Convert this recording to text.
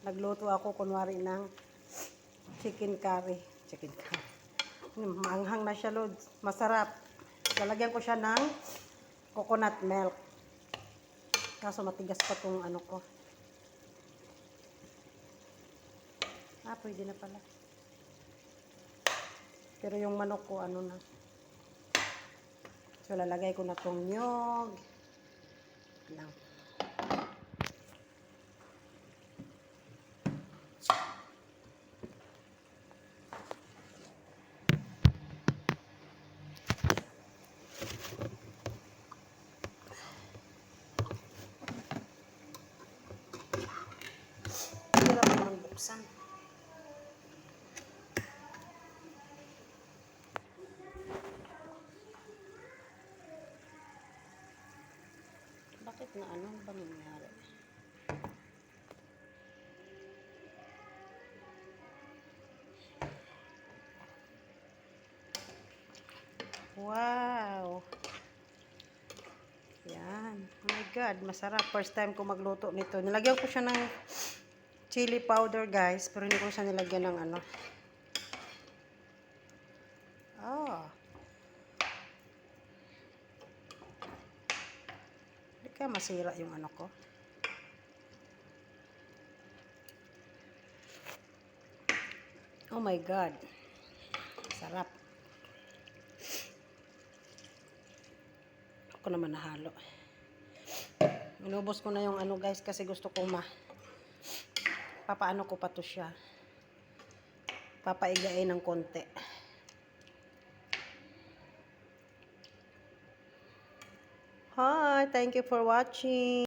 Nagluto ako kunwari ng chicken curry. Chicken curry. Maanghang na siya, Lods. Masarap. Lalagyan ko siya ng coconut milk. Kaso matigas pa tong ano ko. Pwede na pala. Pero yung manok ko, ano na. So, lalagay ko na tong nyog. Lang. Hirap naman buksan. Bakit na ano ba nangyari? Wow! Yan. Oh my God, masarap. First time ko magluto nito. Nilagyan ko siya ng chili powder, guys. Pero hindi ko siya nilagyan ng ano. Hindi kaya masira yung ano ko. Oh my God. Sarap. Ako naman nahalo. Inubos ko na yung ano, guys, kasi gusto ko papaano ko pa to siya. Papaigain ng konti. Hi, thank you for watching.